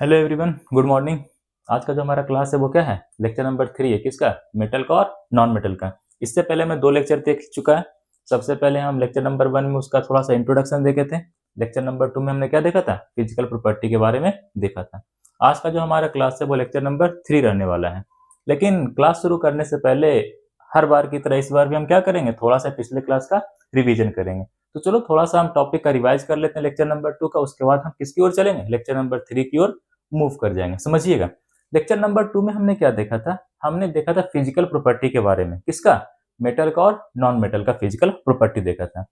Hello everyone, good morning. आज का जो हमारा क्लास है वो क्या है? लेक्चर नंबर 3 है। किसका? मेटल का और नॉन मेटल का। इससे पहले मैं 2 लेक्चर देख चुका है। सबसे पहले हम लेक्चर नंबर 1 में उसका थोड़ा सा इंट्रोडक्शन देखे थे। लेक्चर नंबर 2 में हमने क्या देखा था? फिजिकल प्रॉपर्टी के बारे में देखा था। आज का जो हमारा क्लास है वो लेक्चर नंबर 3 रहने वाला है। लेकिन क्लास शुरू करने से पहले हर बार की तरह इस बार भी हम क्या करेंगे? थोड़ा सा पिछले क्लास का रिवीजन करेंगे। तो चलो थोड़ा सा हम टॉपिक का रिवाइज कर लेते हैं लेक्चर नंबर 2 का। उसके बाद हम किसकी ओर चलेंगे? लेक्चर नंबर 3 की ओर मूव कर जाएंगे। समझिएगा, लेक्चर नंबर 2 में हमने क्या देखा था? हमने देखा था फिजिकल प्रॉपर्टी के बारे में। किसका? मेटल का और नॉन मेटल का फिजिकल प्रॉपर्टी देखा था।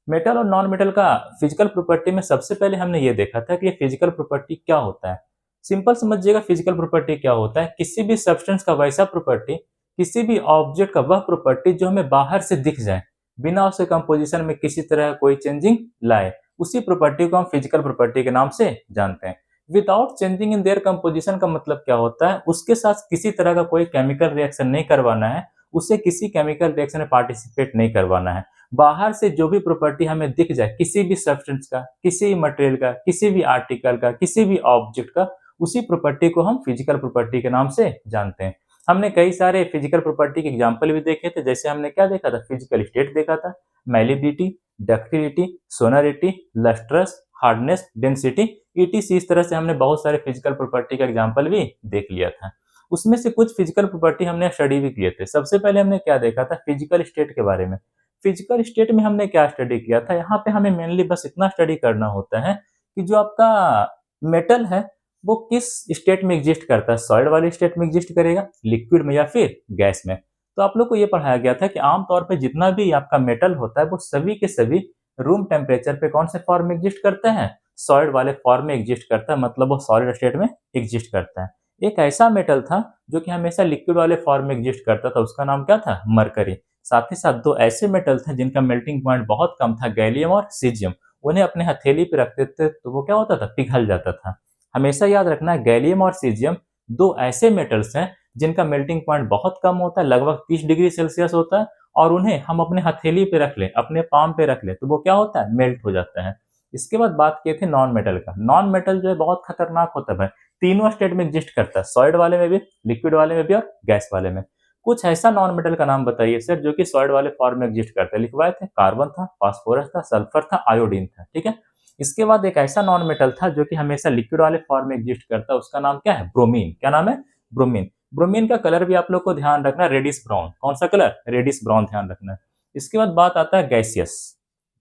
मेटल और नॉन मेटल का फिजिकल प्रॉपर्टी में सबसे पहले हमने ये देखा था कि ये फिजिकल प्रॉपर्टी क्या होता है। सिंपल समझिएगा, फिजिकल प्रॉपर्टी क्या होता है? किसी भी सब्सटेंस का वैसा प्रॉपर्टी, किसी भी ऑब्जेक्ट का वह प्रॉपर्टी जो हमें बाहर से दिख जाए, बिना उसके कंपोजिशन में किसी तरह कोई चेंजिंग लाए, उसी प्रॉपर्टी को हम फिजिकल प्रॉपर्टी के नाम से जानते हैं। Without changing in their composition का मतलब क्या होता है? उसके साथ किसी तरह का कोई केमिकल रिएक्शन नहीं करवाना है, उसे किसी केमिकल रिएक्शन में पार्टिसिपेट नहीं करवाना है। बाहर से जो भी प्रॉपर्टी हमें दिख जाए, किसी भी सब्सटेंस का, किसी भी मटेरियल का, किसी भी आर्टिकल का, किसी भी ऑब्जेक्ट का, उसी प्रॉपर्टी को हम फिजिकल प्रॉपर्टी के नाम से जानते हैं। हमने कई सारे फिजिकल प्रॉपर्टी के एग्जाम्पल भी देखे थे। जैसे हमने क्या देखा था? फिजिकल स्टेट देखा था, malleability, ductility, sonority, lustrous, hardness, density, ETC. इस तरह से हमने बहुत सारे फिजिकल प्रॉपर्टी का एग्जाम्पल भी देख लिया था। उसमें से कुछ फिजिकल प्रॉपर्टी हमने स्टडी भी किए थे। सबसे पहले हमने क्या देखा था? फिजिकल स्टेट के बारे में। फिजिकल स्टेट में हमने क्या स्टडी किया था? यहाँ पे हमें मेनली बस इतना स्टडी करना होता है कि जो आपका मेटल है वो किस स्टेट में एग्जिस्ट करता है। सॉलिड वाले स्टेट में एग्जिस्ट करेगा, लिक्विड में, या फिर गैस में। तो आप लोग को ये पढ़ाया गया था कि आमतौर पे जितना भी आपका मेटल होता है वो सभी के सभी रूम टेम्परेचर पे कौन से फॉर्म में एग्जिस्ट करते हैं? सॉलिड वाले फॉर्म में एग्जिस्ट करता है, मतलब वो सॉलिड स्टेट में एग्जिस्ट करता है। एक ऐसा मेटल था जो कि हमेशा लिक्विड वाले फॉर्म में एग्जिस्ट करता था, उसका नाम क्या था? मरकरी। साथ ही साथ 2 ऐसे मेटल थे जिनका मेल्टिंग पॉइंट बहुत कम था, गैलियम और सीजियम। उन्हें अपने हथेली पे रखते थे तो वो क्या होता था? पिघल जाता था। हमेशा याद रखना है, गैलियम और सीजियम 2 ऐसे मेटल्स हैं जिनका मेल्टिंग पॉइंट बहुत कम होता है, लगभग 30 डिग्री सेल्सियस होता है। और उन्हें हम अपने हथेली पे रख लें, अपने पाम पे रख लें, तो वो क्या होता है? मेल्ट हो जाता है। इसके बाद बात किए थे नॉन मेटल का। नॉन मेटल जो है बहुत खतरनाक होता है भाई। तीनों स्टेट में एग्जिस्ट करता है, सॉलिड वाले में भी, लिक्विड वाले में भी और गैस वाले में। कुछ ऐसा नॉन मेटल का नाम बताइए सर जो कि सॉलिड वाले फॉर्म में एग्जिस्ट करता है। लिखवाए थे, कार्बन था, फास्फोरस था, सल्फर था, आयोडीन था। ठीक है। इसके बाद एक ऐसा नॉन मेटल था जो कि हमेशा लिक्विड वाले फॉर्म में एग्जिस्ट करता है, उसका नाम क्या है? ब्रोमीन। क्या नाम है? ब्रोमीन। ब्रोमीन का कलर भी आप लोग को ध्यान रखना, रेडिश ब्राउन। कौन सा कलर? रेडिश ब्राउन, ध्यान रखना। इसके बाद बात आता है गैसियस।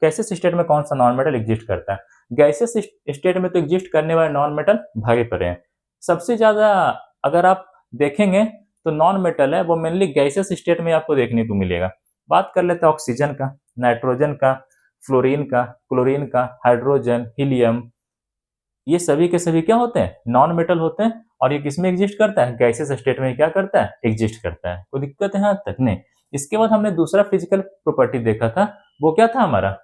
गैसियस स्टेट में कौन सा नॉन मेटल एग्जिस्ट करता है? गैसियस स्टेट में तो एग्जिस्ट करने वाले नॉन मेटल भागे पड़े हैं। सबसे ज्यादा अगर आप देखेंगे तो नॉन मेटल है वो मेनली गैसियस स्टेट में आपको देखने को मिलेगा। बात कर लेते हैं ऑक्सीजन का, नाइट्रोजन का, फ्लोरीन का, क्लोरीन का, हाइड्रोजन, हीलियम। ये सभी के सभी क्या होते हैं? नॉन मेटल होते हैं। और ये किसमें एग्जिस्ट करता है? गैसियस स्टेट में क्या करता है? एग्जिस्ट करता है। कोई दिक्कत है यहाँ तक? नहीं। इसके बाद हमने दूसरा फिजिकल प्रॉपर्टी देखा था, वो क्या था हमारा?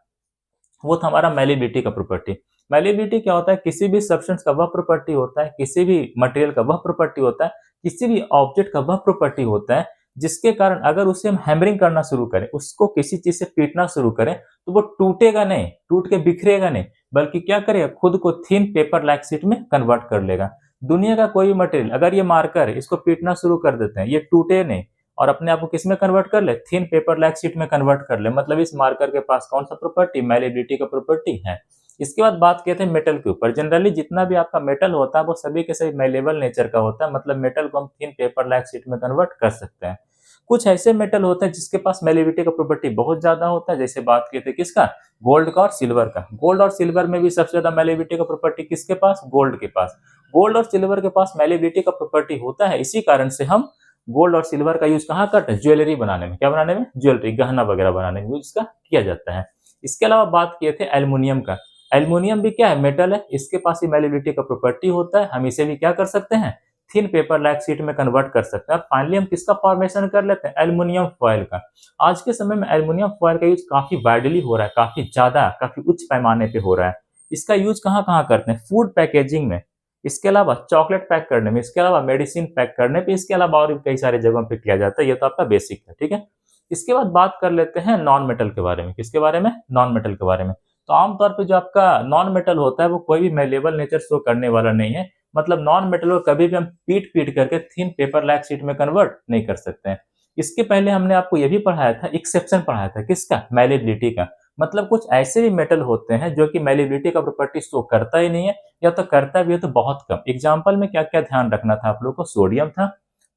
वो था हमारा मैलिबिलिटी का प्रॉपर्टी। मैलिबिलिटी क्या होता है? किसी भी सब्सटेंस का वह प्रॉपर्टी होता है, किसी भी मटेरियल का वह प्रॉपर्टी होता है, किसी भी ऑब्जेक्ट का वह प्रॉपर्टी होता है जिसके कारण अगर उसे हम हैमरिंग करना शुरू करें, उसको किसी चीज से पीटना शुरू करें, तो वो टूटेगा नहीं, टूट के बिखरेगा नहीं, बल्कि क्या करेगा? खुद को थिन पेपर लाइक शीट में कन्वर्ट कर लेगा। दुनिया का कोई भी मटेरियल अगर ये मारकर इसको पीटना शुरू कर देते हैं, ये टूटे नहीं और अपने आप को किस में कन्वर्ट कर ले? थिन पेपर लाइक शीट में कन्वर्ट कर ले। मतलब इस मार्कर के पास कौन सा प्रॉपर्टी? मैलिबिलिटी का प्रॉपर्टी है। इसके बाद बात किए थे मेटल के ऊपर। जनरली जितना भी आपका मेटल होता है वो सभी के सभी मेलेबल नेचर का होता है, मतलब मेटल को हम थिन पेपर लाइक शीट में कन्वर्ट कर सकते हैं। कुछ ऐसे मेटल होते हैं जिसके पास मेलिबिलिटी का प्रॉपर्टी बहुत ज्यादा होता है। जैसे बात किए थे किसका? गोल्ड का और सिल्वर का। गोल्ड और सिल्वर में भी सबसे ज्यादा मेलिबिलिटी का प्रॉपर्टी किसके पास? गोल्ड के पास। गोल्ड और सिल्वर के पास मेलिबिलिटी का प्रॉपर्टी होता है, इसी कारण से हम गोल्ड और सिल्वर का यूज कहाँ करते हैं? ज्वेलरी बनाने में। क्या बनाने में? ज्वेलरी, गहना वगैरह बनाने में यूज इसका किया जाता है। इसके अलावा बात किए थे एल्युमिनियम का। एल्युमिनियम भी क्या है? मेटल है, इसके पास ही मेलिबिलिटी का प्रॉपर्टी होता है। हम इसे भी क्या कर सकते हैं? थिन पेपर लाइक शीट में कन्वर्ट कर सकते हैं। और फाइनली हम किसका फॉर्मेशन कर लेते हैं? एल्युमिनियम फॉयल का। आज के समय में एल्युमिनियम फॉयल का यूज काफी वाइडली हो रहा है, काफी ज्यादा, काफी उच्च पैमाने पे हो रहा है। इसका यूज कहाँ कहाँ करते हैं? फूड पैकेजिंग में, इसके अलावा चॉकलेट पैक करने में, इसके अलावा मेडिसिन पैक करने पे, इसके अलावा और भी कई सारे जगहों पे किया जाता है। ये तो आपका बेसिक है, ठीक है। इसके बाद बात कर लेते हैं नॉन मेटल के बारे में। किसके बारे में? नॉन मेटल के बारे में। तो आमतौर पे जो आपका नॉन मेटल होता है वो कोई भी मेलेबल नेचर शो करने वाला नहीं है, मतलब नॉन मेटल को कभी भी हम पीट पीट करके थिन पेपर लाइक शीट में कन्वर्ट नहीं कर सकते हैं। इसके पहले हमने आपको ये भी पढ़ाया था, एक्सेप्शन पढ़ाया था, किसका? मैलिबिलिटी का। मतलब कुछ ऐसे भी मेटल होते हैं जो कि मैलिबिलिटी का प्रॉपर्टी शो करता ही नहीं है, या तो करता भी है तो बहुत कम। एग्जाम्पल में क्या क्या ध्यान रखना था आप लोग को? सोडियम था,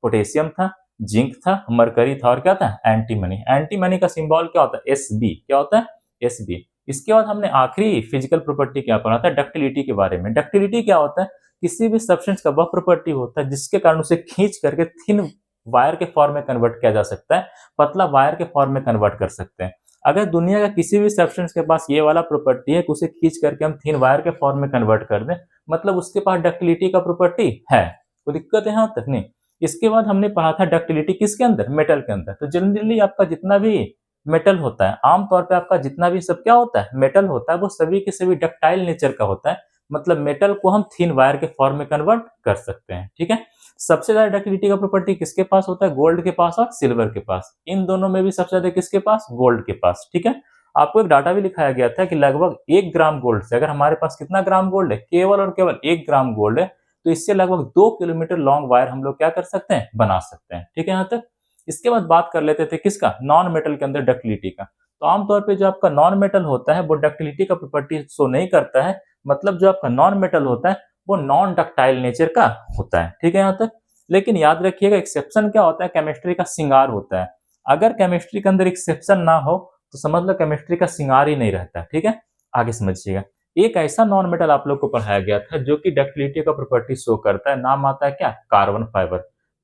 पोटेशियम था, जिंक था, मरकरी था, और क्या था? एंटीमनी। एंटीमनी का सिंबल क्या होता है? एसबी। क्या होता है? एसबी। इसके बाद हमने आखिरी फिजिकल प्रॉपर्टी क्या पढ़ा था? डक्टिलिटी के बारे में। डक्टिलिटी क्या होता है? किसी भी सब्सटेंस का वह प्रॉपर्टी होता है जिसके कारण उसे खींच करके थिन वायर के फॉर्म में कन्वर्ट किया जा सकता है, पतला वायर के फॉर्म में कन्वर्ट कर सकते हैं। अगर दुनिया का किसी भी सब्सटेंस के पास ये वाला प्रॉपर्टी है कि उसे खींच करके हम थिन वायर के फॉर्म में कन्वर्ट कर दें, मतलब उसके पास डक्टिलिटी का प्रॉपर्टी है। कोई दिक्कत है यहाँ तक? नहीं। इसके बाद हमने पढ़ा था डक्टिलिटी किसके अंदर? मेटल के अंदर। तो जनरली आपका जितना भी मेटल होता है, आमतौर पे आपका जितना भी सब क्या होता है? मेटल होता है, वो सभी के सभी डक्टाइल नेचर का होता है। मतलब मेटल को हम थिन वायर के फॉर्म में कन्वर्ट कर सकते हैं। ठीक है। सबसे ज्यादा डक्टिलिटी का प्रॉपर्टी किसके पास होता है? गोल्ड के पास और सिल्वर के पास। इन दोनों में भी सबसे ज्यादा किसके पास? गोल्ड के पास। ठीक है। आपको एक डाटा भी लिखाया गया था कि लगभग 1 ग्राम गोल्ड से, अगर हमारे पास कितना ग्राम गोल्ड है? केवल और केवल 1 ग्राम गोल्ड है, तो इससे लगभग 2 किलोमीटर लॉन्ग वायर हम लोग क्या कर सकते हैं? बना सकते हैं। ठीक है यहाँ तक। इसके बाद बात कर लेते थे किसका? नॉन मेटल के अंदर डक्टिलिटी का। तो आमतौर पे जो आपका नॉन मेटल होता है वो डक्टिलिटी का प्रॉपर्टी शो नहीं करता है। मतलब जो आपका नॉन मेटल होता है वो नॉन डक्टाइल नेचर का होता है। ठीक है यहाँ तक। लेकिन याद रखिएगा, एक्सेप्शन क्या होता है? केमिस्ट्री का श्रृंगार होता है। अगर केमिस्ट्री के अंदर एक्सेप्शन ना हो तो समझ लो केमिस्ट्री का श्रृंगार ही नहीं रहता। ठीक है। आगे समझिएगा। एक ऐसा नॉन मेटल आप लोग को पढ़ाया गया था जो कि डक्टिलिटी का प्रॉपर्टी शो करता है, नाम आता है क्या? Carbon fibre.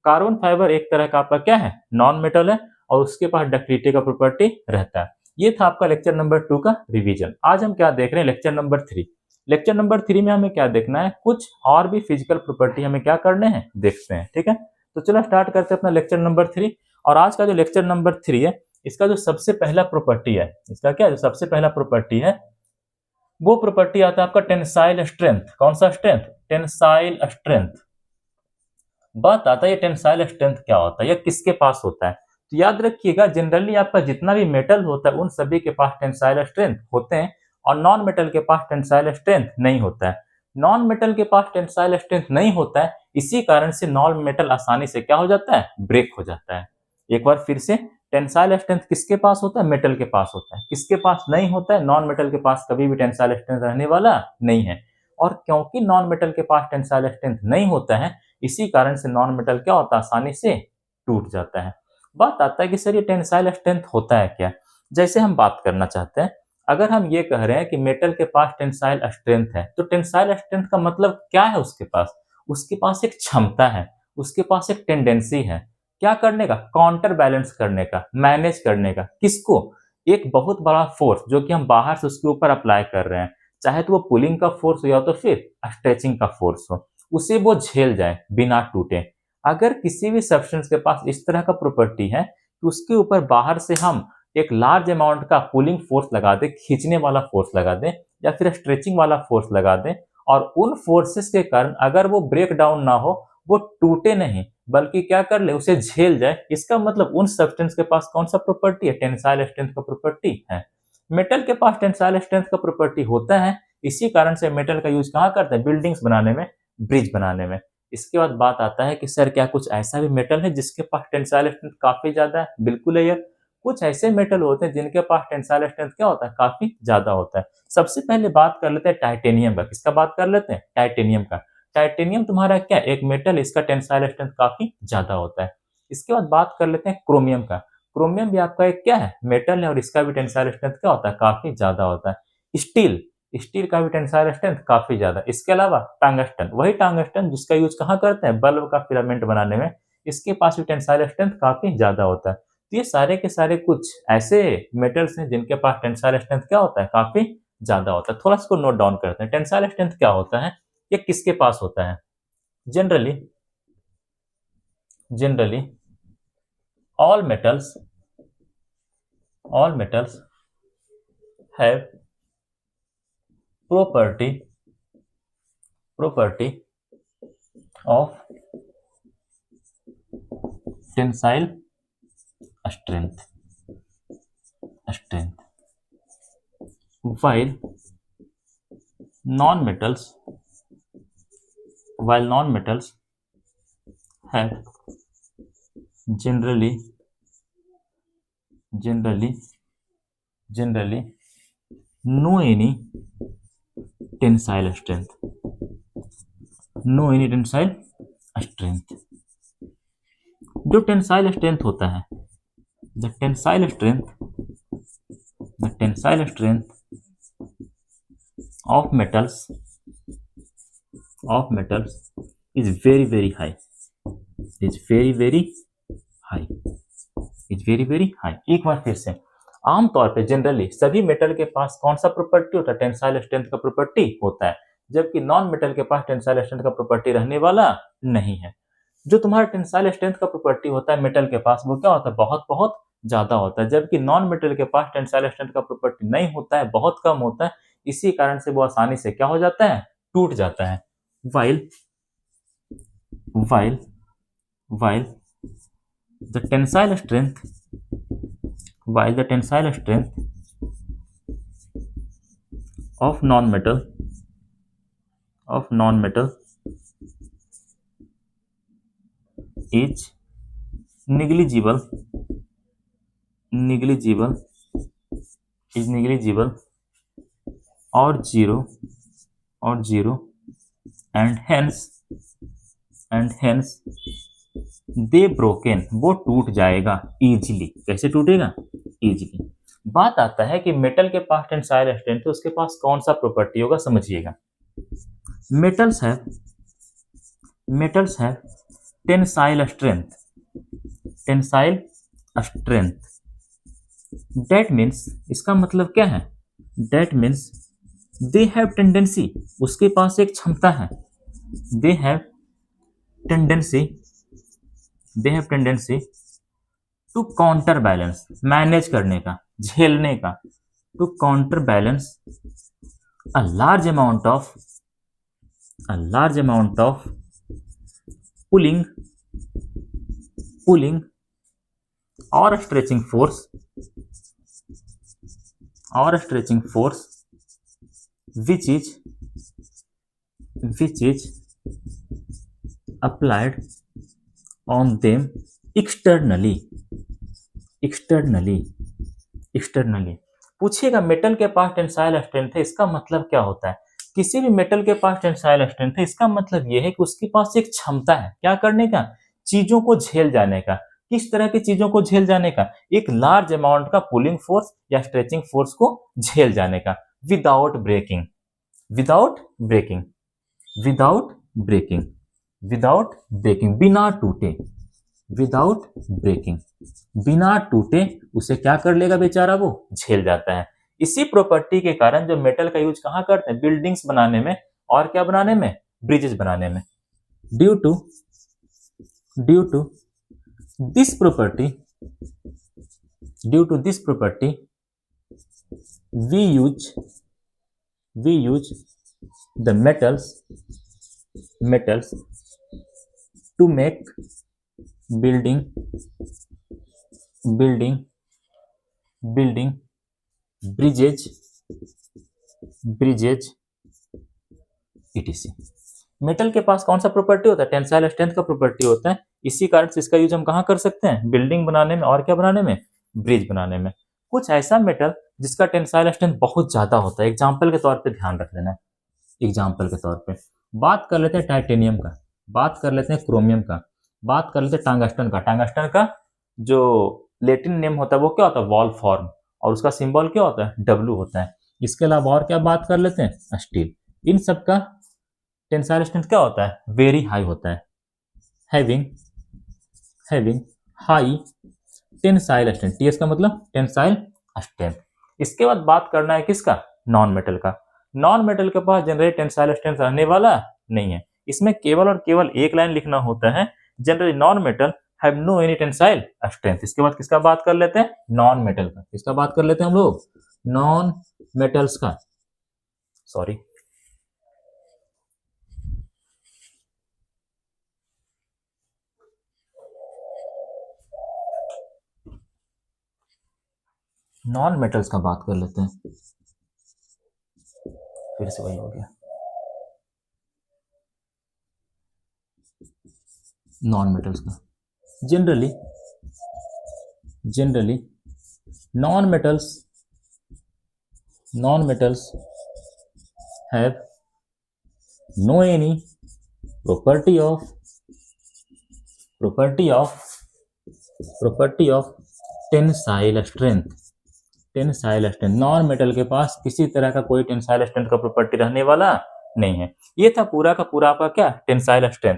कार्बन फाइबर एक तरह का आपका क्या है? नॉन मेटल है, और उसके पास डक्टिलिटी का प्रॉपर्टी रहता है। ये था आपका लेक्चर नंबर 2 का रिवीजन। आज हम क्या देख रहे हैं? Lecture number 3। लेक्चर नंबर 3 में हमें क्या देखना है? कुछ और भी फिजिकल प्रॉपर्टी हमें क्या करने हैं? देखते हैं। ठीक है। तो चलो स्टार्ट करते हैं अपना लेक्चर नंबर 3। और आज का जो लेक्चर नंबर 3 है, इसका जो सबसे पहला प्रॉपर्टी है, इसका क्या है? जो सबसे पहला प्रॉपर्टी है वो प्रॉपर्टी आता है आपका टेंसाइल स्ट्रेंथ। कौन सा स्ट्रेंथ? Tensile strength. बात आता है ये टेंसाइल स्ट्रेंथ क्या होता है, या किसके पास होता है? तो याद रखिएगा, जनरली आपका जितना भी मेटल होता है उन सभी के पास टेंसाइल स्ट्रेंथ होते हैं, और नॉन मेटल के पास टेंसाइल स्ट्रेंथ नहीं होता है। नॉन मेटल के पास टेंसाइल स्ट्रेंथ नहीं होता है, इसी कारण से नॉन मेटल आसानी से क्या हो जाता है? ब्रेक हो जाता है। एक बार फिर से, टेंसाइल स्ट्रेंथ किसके पास होता है? मेटल के पास होता है। किसके पास नहीं होता है? नॉन मेटल के पास कभी भी टेंसाइल स्ट्रेंथ रहने वाला नहीं है। और क्योंकि नॉन मेटल के पास टेंसाइल स्ट्रेंथ नहीं होता है, इसी कारण से नॉन मेटल क्या होता है? आसानी से टूट जाता है। बात आता है कि सर ये टेंसाइल स्ट्रेंथ होता है क्या? जैसे हम बात करना चाहते हैं, अगर हम ये कह रहे हैं कि मेटल के पास टेंसाइल स्ट्रेंथ है, तो टेंसाइल स्ट्रेंथ का मतलब क्या है? उसके पास, उसके पास एक क्षमता है, उसके पास एक टेंडेंसी है। क्या करने का? काउंटर बैलेंस करने का, मैनेज करने का। किसको? एक बहुत बड़ा फोर्स जो कि हम बाहर से उसके ऊपर अप्लाई कर रहे हैं, चाहे तो वो पुलिंग का फोर्स हो या तो फिर स्ट्रेचिंग का फोर्स हो, उसे वो झेल जाए बिना टूटे। अगर किसी भी सब्सटेंस के पास इस तरह का प्रॉपर्टी है कि उसके ऊपर बाहर से हम एक लार्ज अमाउंट का पुलिंग फोर्स लगा दें, खींचने वाला फोर्स लगा दें, या फिर स्ट्रेचिंग वाला फोर्स लगा दें, और उन फोर्सेस के कारण अगर वो ब्रेक डाउन ना हो, वो टूटे नहीं बल्कि क्या कर ले? उसे झेल जाए, इसका मतलब उन सब्सटेंस के पास कौन सा प्रॉपर्टी है? टेंसाइल स्ट्रेंथ का प्रॉपर्टी है। मेटल के पास टेंसाइल स्ट्रेंथ का प्रॉपर्टी होता है, इसी कारण से मेटल का यूज कहाँ करते हैं? बिल्डिंग्स बनाने में, ब्रिज बनाने में। इसके बाद बात आता है कि सर क्या कुछ ऐसा भी मेटल है जिसके पास टेंसाइल स्ट्रेंथ काफी ज्यादा है? बिल्कुल है यार। कुछ ऐसे मेटल होते हैं जिनके पास टेंसाइल स्ट्रेंथ क्या होता है? काफी ज्यादा होता है। सबसे पहले बात कर लेते हैं टाइटेनियम का। किसका बात कर लेते हैं? टाइटेनियम का। टाइटेनियम तुम्हारा क्या? एक मेटल, इसका टेंसाइल स्ट्रेंथ काफी ज्यादा होता है। इसके बाद बात कर लेते हैं क्रोमियम का। क्रोमियम भी आपका एक क्या है? मेटल है, और इसका भी टेंसाइल स्ट्रेंथ क्या होता है? काफी ज्यादा होता है। स्टील, स्टील का भी टेंसाइल स्ट्रेंथ काफी ज्यादा। इसके अलावा टंगस्टन, वही टंगस्टन जिसका यूज कहाँ करते हैं? बल्ब का फिलामेंट बनाने में, इसके पास भी टेंसाइल स्ट्रेंथ काफी ज्यादा होता है। तो ये सारे के सारे कुछ ऐसे मेटल्स हैं जिनके पास टेंसाइल स्ट्रेंथ क्या होता है? काफी ज्यादा होता है। थोड़ा सा नोट डाउन करते हैं, टेंसाइल स्ट्रेंथ क्या होता है, ये किसके पास होता है? Generally, generally all metals, all metals have property of tensile strength, while non-metals while non-metals have generally no any tensile strength, जो टेंसाइल स्ट्रेंथ होता है, the tensile strength of metals is very very high, एक बार फिर से, आमतौर पे generally सभी metal के पास कौन सा प्रॉपर्टी होता है? टेंसाइल स्ट्रेंथ का प्रॉपर्टी होता है, जबकि नॉन मेटल के पास टेंसाइल स्ट्रेंथ का प्रॉपर्टी रहने वाला नहीं है। जो तुम्हारा टेंसाइल स्ट्रेंथ का प्रॉपर्टी होता है मेटल के पास, वो क्या होता है? बहुत बहुत ज्यादा होता है, जबकि नॉन मेटल के पास टेंसाइल स्ट्रेंथ का प्रॉपर्टी नहीं होता है, बहुत कम होता है। इसी कारण से वो आसानी से क्या हो जाता है? टूट जाता है। While the tensile strength of non-metal is negligible or zero and hence they broken, वो टूट जाएगा easily। कैसे टूटेगा? easily। बात आता है कि मेटल के पास टेंसाइल स्ट्रेंथ है, उसके पास कौन सा प्रॉपर्टी होगा? समझिएगा, मेटल्स है टेंसाइल स्ट्रेंथ, दैट मीन्स, इसका मतलब क्या है? That means they have tendency, उसके पास एक क्षमता है, they have tendency to counter balance, manage करने का, झेलने का, to counter balance a large amount of pulling or stretching force which is applied on them externally। पूछिएगा मेटल के पास टेंसाइल स्ट्रेंथ है, इसका मतलब क्या होता है? किसी भी मेटल के पास टेंसाइल स्ट्रेंथ है, इसका मतलब यह है कि उसके पास एक क्षमता है, क्या करने का? चीजों को झेल जाने का। किस तरह की चीजों को झेल जाने का? एक लार्ज अमाउंट का पुलिंग फोर्स या स्ट्रेचिंग फोर्स को झेल जाने का, विदाउट ब्रेकिंग, बिना टूटे उसे क्या कर लेगा बेचारा? वो झेल जाता है। इसी प्रॉपर्टी के कारण जो मेटल का यूज कहाँ करते हैं? बिल्डिंग्स बनाने में, और क्या बनाने में? ब्रिजेस बनाने में। Due to this property we use the metals to make building bridges etc। Metal के पास कौन सा प्रॉपर्टी होता है? टेंसाइल स्ट्रेंथ का प्रॉपर्टी होता है। इसी कारण से इसका यूज हम कहाँ कर सकते हैं? बिल्डिंग बनाने में, और क्या बनाने में? ब्रिज बनाने में। कुछ ऐसा मेटल जिसका टेंसाइल स्ट्रेंथ बहुत ज्यादा होता है, एग्जाम्पल के तौर पे ध्यान रख लेना। एग्जाम्पल के तौर पे बात कर लेते हैं टाइटेनियम का, बात कर लेते हैं क्रोमियम का, बात कर लेते हैं टंगस्टन का। टंगस्टन का जो लैटिन नेम होता है वो क्या होता है? वॉल फॉर्म, और उसका सिंबल क्या होता है? W होता है। इसके अलावा और क्या बात कर लेते हैं? स्टील। इन सब का टेंसाइल स्ट्रेंथ क्या होता है? वेरी हाई होता है, having high tensile strength. TS का मतलब टेंसाइल स्ट्रेंथ। इसके बाद बात करना है किसका? नॉन मेटल का। नॉन मेटल के पास जनरली टेंसाइल स्ट्रेंथ रहने वाला नहीं है। इसमें केवल और केवल एक लाइन लिखना होता है, generally non metal have no any tensile strength. इसके बाद किसका बात कर लेते हैं? नॉन मेटल का। किसका बात कर लेते हैं हम लोग? नॉन मेटल्स का। सॉरी, नॉन मेटल्स का बात कर लेते हैं। फिर से वही हो गया। नॉन मेटल्स का generally non metals have no any property of tensile strength. Non metal के पास किसी तरह का कोई टेंसाइल स्ट्रेंथ का प्रॉपर्टी रहने वाला नहीं है। ये था पूरा का पूरा आपका क्या टेंसाइल स्ट्रेंथ।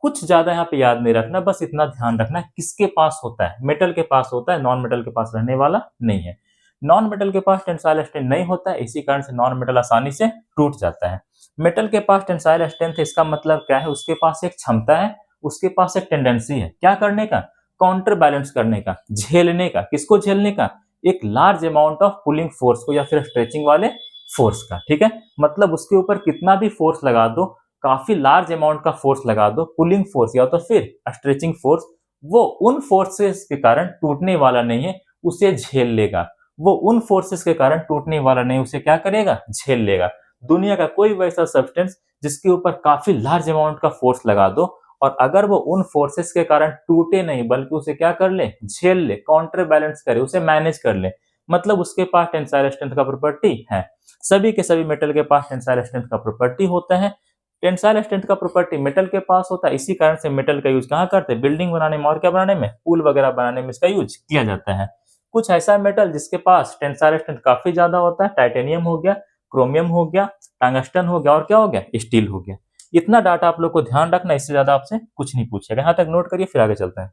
कुछ ज्यादा यहाँ पे याद नहीं रखना, बस इतना ध्यान रखना किसके पास होता है, मेटल के पास होता है, नॉन मेटल के पास रहने वाला नहीं है। नॉन मेटल के पास टेंसाइल स्ट्रेंथ नहीं होता है, इसी कारण से नॉन मेटल आसानी से टूट जाता है। मेटल के पास टेंसाइल स्ट्रेंथ है, इसका मतलब क्या है, उसके पास एक क्षमता है, उसके पास एक टेंडेंसी है क्या करने का, काउंटर बैलेंस करने का, झेलने का। किसको झेलने का, एक large amount of pulling force को या फिर स्ट्रेचिंग वाले फोर्स का। ठीक है, मतलब उसके ऊपर कितना भी फोर्स लगा दो, काफी लार्ज अमाउंट का फोर्स लगा दो, पुलिंग फोर्स या तो फिर स्ट्रेचिंग फोर्स, वो उन फोर्सेस के कारण टूटने वाला नहीं है, उसे झेल लेगा। वो उन फोर्सेस के कारण टूटने वाला नहीं, उसे क्या करेगा, झेल लेगा। दुनिया का कोई वैसा सब्सटेंस जिसके ऊपर काफी लार्ज अमाउंट का फोर्स लगा दो और अगर वो उन फोर्सेस के कारण टूटे नहीं बल्कि उसे क्या कर ले, झेल ले, काउंटर बैलेंस करे, उसे मैनेज कर ले, मतलब उसके पास टेंसाइल स्ट्रेंथ का प्रॉपर्टी है। सभी के सभी मेटल के पास टेंसाइल स्ट्रेंथ का प्रॉपर्टी होता है। टेंसाइल स्ट्रेंथ का प्रॉपर्टी मेटल के पास होता है, इसी कारण से मेटल का यूज कहाँ करते हैं, बिल्डिंग बनाने में और क्या बनाने में, पुल वगैरह बनाने में इसका यूज किया जाता है। कुछ ऐसा मेटल जिसके पास टेंसाइल स्ट्रेंथ काफी ज्यादा होता है, टाइटेनियम हो गया, क्रोमियम हो गया, टंगस्टन हो गया और क्या हो गया, स्टील हो गया। इतना डाटा आप लोग को ध्यान रखना, इससे ज्यादा आपसे कुछ नहीं पूछेगा। यहां तक नोट करिए, फिर आगे चलते हैं।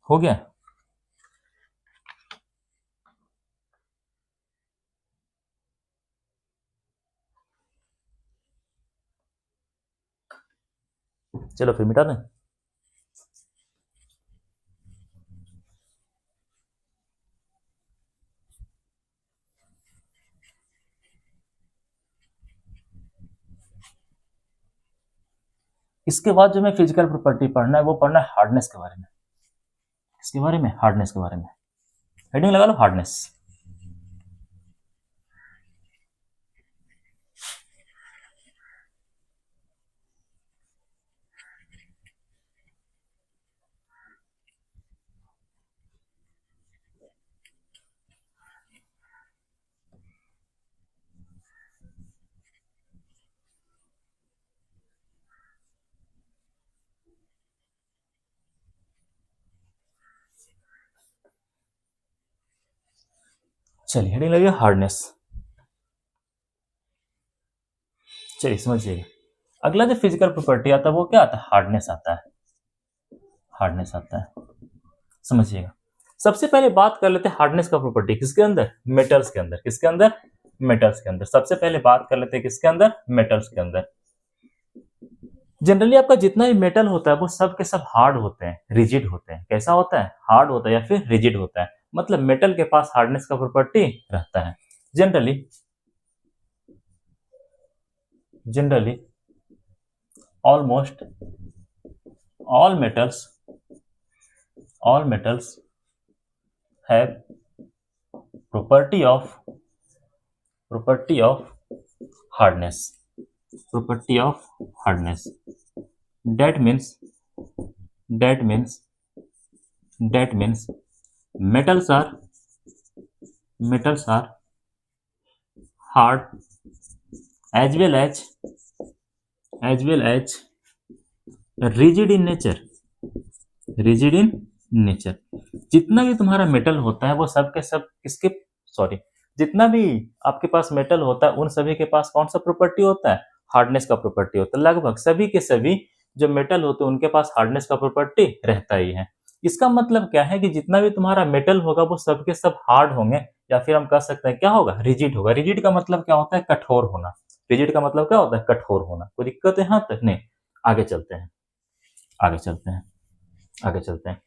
हो गया, चलो फिर मिटा दें। इसके बाद जो मैं फिजिकल प्रॉपर्टी पढ़ना है वो पढ़ना है हार्डनेस के बारे में। इसके बारे में, हार्डनेस के बारे में हेडिंग लगा लो, हार्डनेस। चलिए हेडिंग लगी हार्डनेस। चलिए समझिएगा, अगला जो फिजिकल प्रॉपर्टी आता है वो क्या आता है, हार्डनेस आता है। हार्डनेस आता है, समझिएगा। सबसे पहले बात कर लेते हैं हार्डनेस का प्रॉपर्टी किसके अंदर, मेटल्स के अंदर। किसके अंदर, मेटल्स के अंदर। सबसे पहले बात कर लेते हैं किसके अंदर, मेटल्स के अंदर। जनरली आपका जितना भी मेटल होता है वो सब के सब हार्ड होते हैं, रिजिड होते हैं। कैसा होता है, हार्ड होता है या फिर रिजिड होता है, मतलब मेटल के पास हार्डनेस का प्रॉपर्टी रहता है। Generally almost all metals have property of hardness. That means metals are hard as well as rigid in nature। जितना भी तुम्हारा मेटल होता है वो सब के सब किसके, सॉरी, जितना भी आपके पास मेटल होता है उन सभी के पास कौन सा प्रॉपर्टी होता है, हार्डनेस का प्रॉपर्टी होता है। लगभग सभी के सभी जो मेटल होते हैं उनके पास हार्डनेस का प्रॉपर्टी रहता ही है। इसका मतलब क्या है कि जितना भी तुम्हारा मेटल होगा वो सब के सब हार्ड होंगे, या फिर हम कह सकते हैं क्या होगा, रिजिड होगा। रिजिड का मतलब क्या होता है, कठोर होना। रिजिड का मतलब क्या होता है, कठोर होना। कोई दिक्कत है यहाँ तक नहीं, आगे चलते हैं।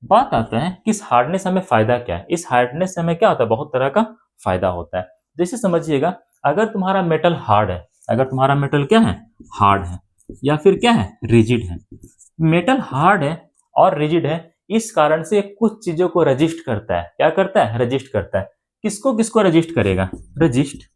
बात आता है कि इस हार्डनेस हमें फायदा क्या है। इस हार्डनेस से हमें क्या होता है, बहुत तरह का फायदा होता है। जैसे समझिएगा, अगर तुम्हारा मेटल हार्ड है, अगर तुम्हारा मेटल क्या है, हार्ड है या फिर क्या है, रिजिड है। मेटल हार्ड है और रिजिड है, इस कारण से कुछ चीजों को रजिस्ट करता है। क्या करता है, रजिस्ट करता है। किसको किसको रजिस्ट करेगा, रजिस्ट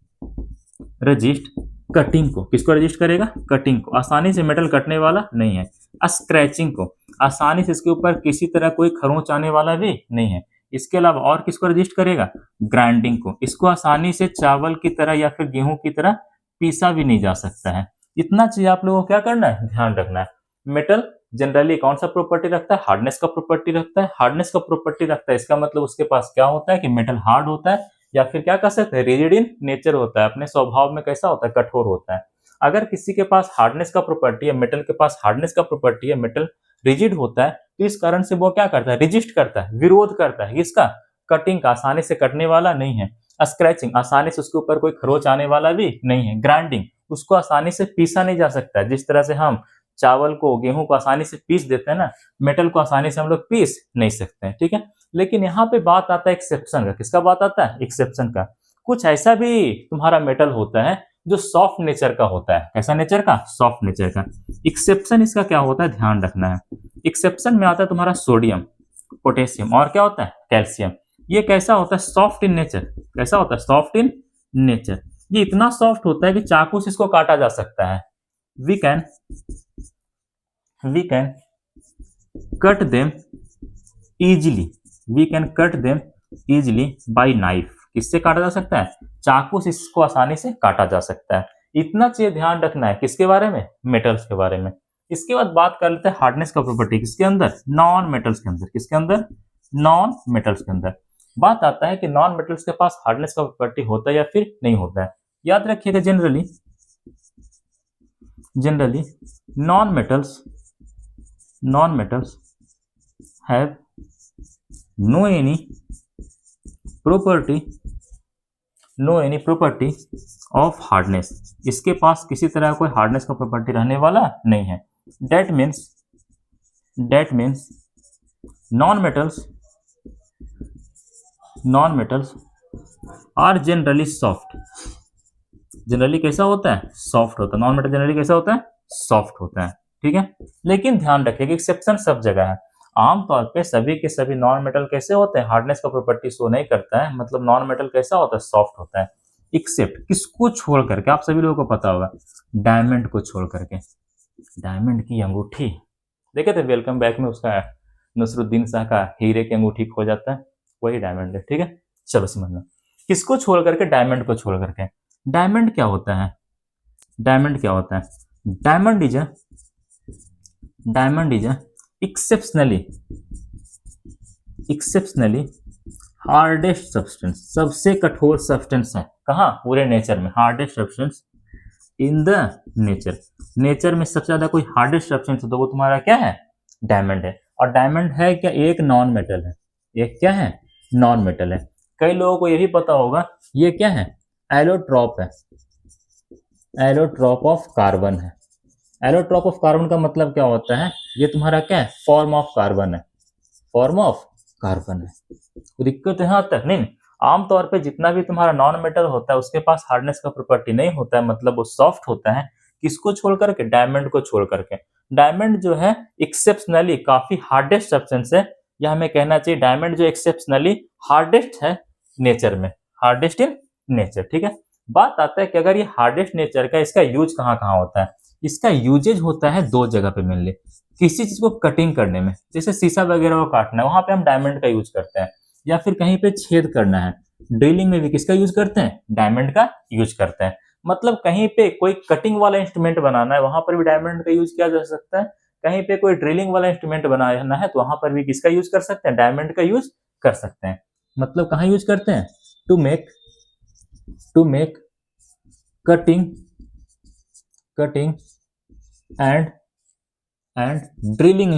कटिंग को, किसको रजिस्ट करेगा? कटिंग को। आसानी से मेटल कटने वाला नहीं है। स्क्रैचिंग को, आसानी से इसके ऊपर किसी तरह कोई खरोंच आने वाला भी नहीं है। इसके अलावा और किसको रजिस्ट करेगा? ग्राइंडिंग को, इसको आसानी से चावल की तरह या फिर गेहूं की तरह पीसा भी नहीं जा सकता है। इतना चीज आप लोगों को क्या करना है? ध्यान रखना है। मेटल जनरली कौन सा प्रॉपर्टी रखता है? हार्डनेस का प्रॉपर्टी रखता है। हार्डनेस का प्रॉपर्टी रखता है, इसका मतलब उसके पास क्या होता है कि मेटल हार्ड होता है, या फिर क्या कह सकते हैं, रिजिड इन नेचर होता है, अपने स्वभाव में कैसा होता है? कठोर होता है। अगर किसी के पास हार्डनेस का प्रॉपर्टी है, मेटल के पास हार्डनेस का प्रॉपर्टी है, मेटल रिजिड होता है, तो इस कारण से वो क्या करता है? रेजिस्ट करता है, विरोध करता है। इसका कटिंग का, आसानी से कटने वाला नहीं है। स्क्रैचिंग, आसानी से उसके ऊपर कोई खरोच आने वाला भी नहीं है। ग्राइंडिंग, उसको आसानी से पीसा नहीं जा सकता है। जिस तरह से हम चावल को, गेहूं को आसानी से पीस देते हैं ना, मेटल को आसानी से हम लोग पीस नहीं सकते हैं। ठीक है, लेकिन यहाँ पे बात आता है एक्सेप्शन का। किसका बात आता है? एक्सेप्शन का। कुछ ऐसा भी तुम्हारा मेटल होता है जो सॉफ्ट नेचर का होता है। कैसा नेचर का? सॉफ्ट नेचर का। एक्सेप्शन इसका क्या होता है? ध्यान रखना है। एक्सेप्शन में आता है तुम्हारा सोडियम, पोटेशियम और क्या होता है? कैल्शियम। ये कैसा होता है? Soft in nature. कैसा होता है? Soft in nature. ये इतना सॉफ्ट होता है कि चाकू से इसको काटा जा सकता है। We can cut them easily, we can cut them easily by knife. किससे काटा जा सकता है? चाकू से इसको आसानी से काटा जा सकता है। इतना चीज ध्यान रखना है। किसके बारे में? मेटल्स के बारे में। इसके बाद बात कर लेते हैं हार्डनेस का प्रॉपर्टी। किसके अंदर? नॉन मेटल्स के अंदर। किसके अंदर? नॉन मेटल्स के अंदर। बात आता है कि नॉन मेटल्स के पास हार्डनेस का प्रॉपर्टी होता है या फिर नहीं होता है। याद रखिएगा, generally non metals have no any property of hardness. इसके पास किसी तरह कोई हार्डनेस का प्रॉपर्टी रहने वाला नहीं है। That means non metals are generally soft. Generally कैसा होता है? सॉफ्ट होता है। नॉन मेटल जनरली कैसा होता है? सॉफ्ट होता है। ठीक है, लेकिन ध्यान रखिए कि एक्सेप्शन सब जगह है। आमतौर पे सभी के सभी नॉन मेटल कैसे होते हैं? हार्डनेस का प्रॉपर्टी शो नहीं करता है, मतलब नॉन मेटल कैसा होता है? सॉफ्ट होता है। एक्सेप्ट किसको छोड़ करके? आप सभी लोगों को पता होगा, डायमंड को छोड़ करके। डायमंड की अंगूठी देखे थे वेलकम बैक में, उसका नसरुद्दीन शाह का हीरे की अंगूठी खो जाता है, वही डायमंड है। ठीक है, चलो समझना। किसको छोड़ करके? डायमंड को छोड़ करके। डायमंड क्या होता है? Diamond is a exceptionally hardest substance. सबसे कठोर सब्सटेंस है। कहाँ? पूरे नेचर में। Hardest substance in the nature में सबसे ज्यादा कोई हार्डेस्ट सब्सटेंस है तो वो तुम्हारा क्या है? डायमंड है। और डायमंड है क्या? एक नॉन मेटल है। एक क्या है? नॉन मेटल है। कई लोगों को ये भी पता होगा, ये क्या है? एलोट्रॉप है। एलोट्रॉप ऑफ कार्बन है। एलोट्रॉप ऑफ कार्बन का मतलब क्या होता है? ये तुम्हारा क्या है? फॉर्म ऑफ कार्बन है। फॉर्म ऑफ कार्बन है। तो दिक्कत यहाँ तक नहीं। आमतौर पे जितना भी तुम्हारा नॉन मेटल होता है उसके पास हार्डनेस का प्रॉपर्टी नहीं होता है, मतलब वो सॉफ्ट होता है। किसको छोड़ करके? डायमंड को छोड़ करके। डायमंड जो है एक्सेप्शनली काफी हार्डेस्ट सब्सटेंस है, यह हमें कहना चाहिए। डायमंड जो एक्सेप्शनली हार्डेस्ट है नेचर में, हार्डेस्ट इन नेचर। ठीक है, बात आता है कि अगर ये हार्डेस्ट नेचर का, इसका यूज कहाँ कहाँ होता है? इसका यूजेज होता है दो जगह पे मेनली। किसी चीज को कटिंग करने में, जैसे शीशा वगैरह को काटना है, वहां पे हम डायमंड का यूज करते हैं। या फिर कहीं पे छेद करना है, ड्रिलिंग में भी किसका यूज करते हैं? डायमंड का यूज करते हैं। मतलब कहीं पे कोई कटिंग वाला इंस्ट्रूमेंट बनाना है, वहां पर भी डायमंड का यूज किया जा सकता है। कहीं पे कोई ड्रिलिंग वाला इंस्ट्रूमेंट बनाना है तो वहां पर भी किसका यूज कर सकते हैं? डायमंड का यूज कर सकते हैं। मतलब कहाँ यूज करते हैं? To make cutting and drilling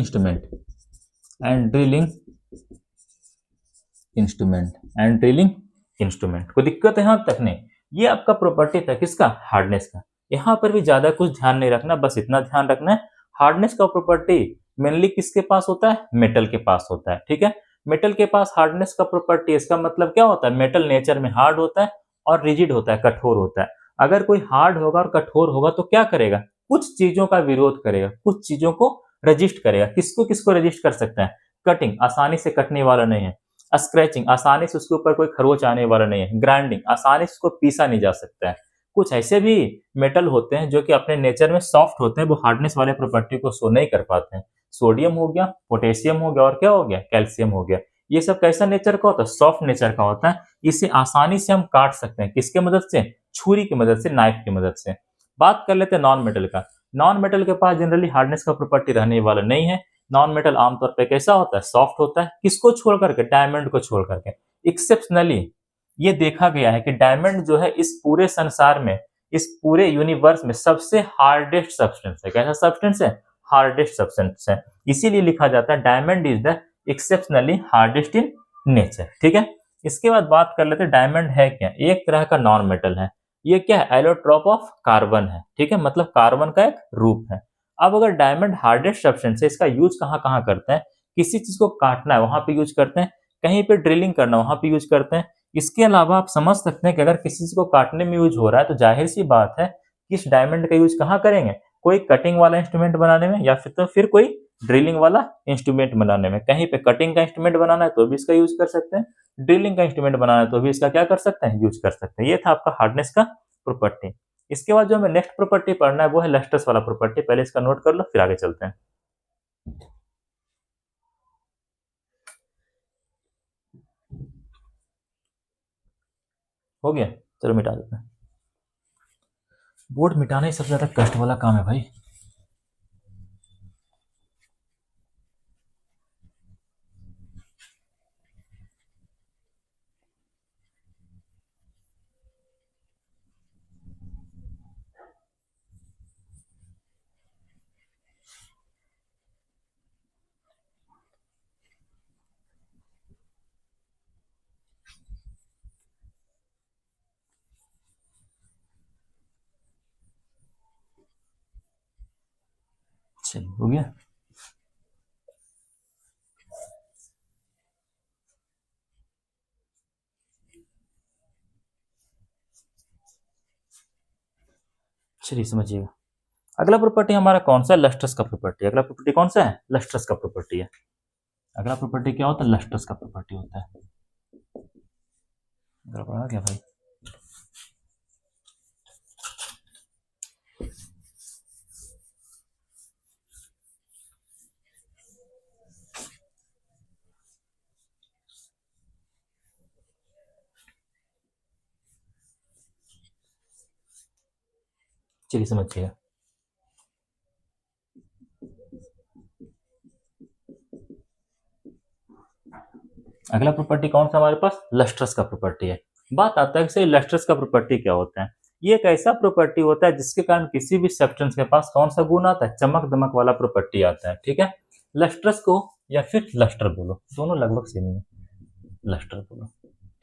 instrument. कोई दिक्कत यहाँ तक नहीं। ये आपका प्रॉपर्टी था किसका? हार्डनेस का। यहाँ पर भी ज्यादा कुछ ध्यान नहीं रखना, बस इतना ध्यान रखना है हार्डनेस का प्रॉपर्टी मेनली किसके पास होता है? मेटल के पास होता है। ठीक है, मेटल के पास हार्डनेस का प्रॉपर्टी, इसका मतलब क्या होता है? मेटल नेचर में हार्ड होता है और रिजिड होता है, कठोर होता है। अगर कोई हार्ड होगा और कठोर होगा तो क्या करेगा? कुछ चीजों का विरोध करेगा, कुछ चीजों को रजिस्ट करेगा। किसको किसको रजिस्ट कर सकता है? कटिंग, आसानी से कटने वाला नहीं है। स्क्रैचिंग, आसानी से उसके ऊपर कोई खरोच आने वाला नहीं है। ग्राइंडिंग, आसानी से उसको पीसा नहीं जा सकता है। कुछ ऐसे भी मेटल होते हैं जो कि अपने नेचर में सॉफ्ट होते हैं, वो हार्डनेस वाले प्रॉपर्टी को शो नहीं कर पाते हैं। सोडियम हो गया, पोटेशियम हो गया और क्या हो गया, कैल्शियम हो गया। ये सब कैसा नेचर का होता है, सॉफ्ट नेचर का होता है। इसे आसानी से हम काट सकते हैं, किसके मदद से, छुरी की मदद से, नाइफ की मदद से। बात कर लेते हैं नॉन मेटल का। नॉन मेटल के पास जनरली हार्डनेस का प्रॉपर्टी रहने वाला नहीं है। नॉन मेटल आमतौर पे कैसा होता है, सॉफ्ट होता है। किसको छोड़ करके, डायमंड को छोड़ करके। एक्सेप्शनली ये देखा गया है कि डायमंड जो है इस पूरे संसार में, इस पूरे यूनिवर्स में सबसे हार्डेस्ट सब्सटेंस है। कैसा सब्सटेंस है, हार्डेस्ट सब्सटेंस है। इसीलिए लिखा जाता है diamond is the exceptionally hardest in nature. ठीक है, इसके बाद बात कर लेते हैं डायमंड है क्या। एक तरह का नॉन मेटल है। ये क्या है, एलोट्रॉप ऑफ कार्बन है। ठीक है, मतलब कार्बन का एक रूप है। अब अगर डायमंड हार्डेस्ट सब्सटेंस है, इसका यूज कहाँ कहाँ करते हैं, किसी चीज को काटना है वहां पे यूज करते हैं, कहीं पे ड्रिलिंग करना वहां पे यूज करते हैं। इसके अलावा आप समझ सकते हैं कि अगर किसी चीज को काटने में यूज हो रहा है तो जाहिर सी बात है कि इस डायमंड का यूज कहाँ करेंगे, कोई कटिंग वाला इंस्ट्रूमेंट बनाने में, या फिर कोई ड्रिलिंग वाला इंस्ट्रूमेंट बनाने में। कहीं पे कटिंग का इंस्ट्रूमेंट बनाना है तो भी इसका यूज कर सकते हैं, ड्रिलिंग का इंस्ट्रूमेंट बनाना है तो भी इसका क्या कर सकते हैं, यूज कर सकते हैं। ये था आपका हार्डनेस का प्रॉपर्टी। इसके बाद जो हमें नेक्स्ट प्रॉपर्टी पढ़ना है वो है लस्ट्रस वाला प्रॉपर्टी। पहले इसका नोट कर लो, फिर आगे चलते हैं। हो गया, चलो मिटा देते हैं। बोर्ड मिटाना ही सबसे ज्यादा कष्ट वाला काम है भाई। चलिए, हो गया। चलिए समझिएगा, अगला प्रॉपर्टी हमारा कौन सा है, लस्ट्रस का प्रॉपर्टी। अगला प्रॉपर्टी कौन सा है, लस्ट्रस का प्रॉपर्टी है। अगला प्रॉपर्टी क्या होता है, लस्ट्रस का प्रॉपर्टी होता है। गड़बड़ा क्या भाई, चलिए समझिएगा। अगला प्रॉपर्टी कौन सा हमारे पास, लस्ट्रस का प्रॉपर्टी है। बात आता है कि लस्ट्रस का प्रॉपर्टी क्या होता है। ये एक ऐसा प्रॉपर्टी होता है जिसके कारण किसी भी सब्सटेंस के पास कौन सा गुण आता है, चमक दमक वाला प्रॉपर्टी आता है। ठीक है, लस्ट्रस को या फिर लस्टर बोलो, दोनों लगभग सेम ही है, लस्टर बोलो।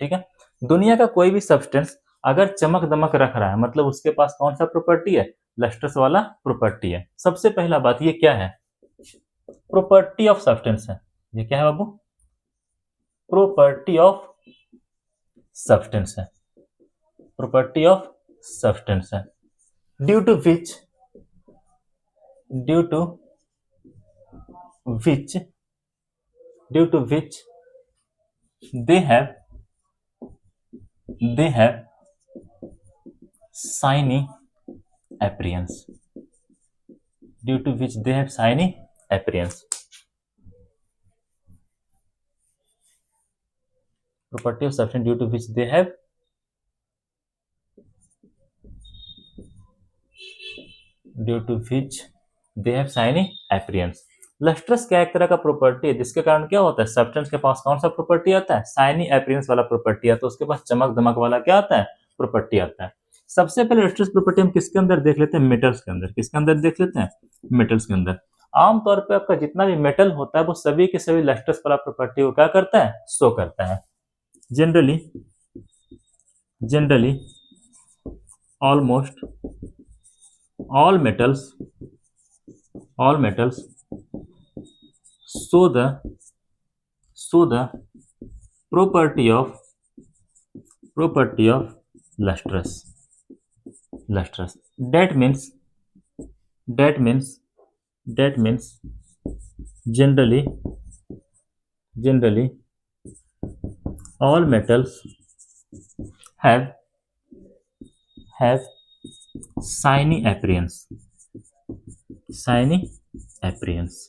ठीक है, दुनिया का कोई भी सब्सटेंस अगर चमक दमक रख रहा है मतलब उसके पास कौन सा प्रॉपर्टी है, लस्ट्रस वाला प्रॉपर्टी है। सबसे पहला बात ये क्या है, प्रॉपर्टी ऑफ सब्सटेंस है। ये क्या है बाबू, प्रॉपर्टी ऑफ सब्सटेंस है, प्रॉपर्टी ऑफ सब्सटेंस है। Due to which, due to which, due to which they have shiny appearance, due to which they have shiny appearance. Property of substance due to which they have shiny appearance. Lustrous क्या एक तरह का property है जिसके कारण क्या होता है, सब्सटेंस के पास कौन सा प्रॉपर्टी आता है, शाइनी अपीयरेंस वाला प्रॉपर्टी आता है। उसके पास चमक दमक वाला क्या आता है, प्रॉपर्टी आता है। सबसे पहले लस्ट्रस प्रॉपर्टी हम किसके अंदर देख लेते हैं, मेटल्स के अंदर। किसके अंदर देख लेते हैं, मेटल्स के अंदर। आमतौर पर आपका जितना भी मेटल होता है वो सभी के सभी लस्ट्रस वाला प्रॉपर्टी को क्या करता है, शो करता है। Generally almost all metals show the property of lustrous. That means generally all metals have shiny appearance, shiny appearance.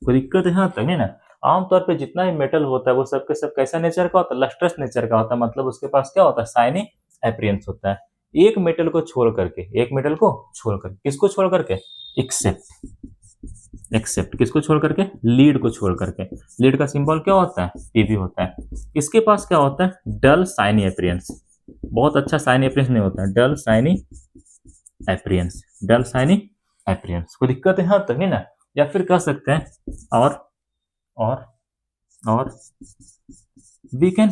कोई दिक्कत यहाँ तक नहीं ना। आमतौर पे जितना भी मेटल होता है वो सब के सब कैसा नेचर का होता है, लस्ट्रस नेचर का होता है, मतलब उसके पास क्या होता है, शाइनी अपीयरेंस होता है। एक मेटल को छोड़ करके, एक मेटल को छोड़ करके, किसको छोड़ करके, एक्सेप्ट, एक्सेप्ट किसको छोड़ करके, लीड को छोड़ करके। लीड का सिंबल क्या होता है, पीबी होता है। इसके पास क्या होता है, डल शाइनी अपीयरेंस, बहुत अच्छा शाइनी अपीयरेंस नहीं होता है, डल शाइनी अपीयरेंस, डल शाइनी अपीयरेंस। कोई दिक्कत है यहाँ तक नहीं ना। या फिर कह सकते हैं और we can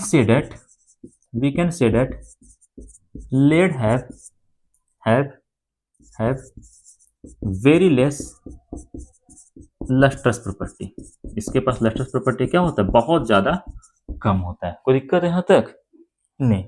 say that lead have very less lustrous property। इसके पास lustrous property क्या होता है, बहुत ज्यादा कम होता है। कोई दिक्कत है यहाँ तक नहीं।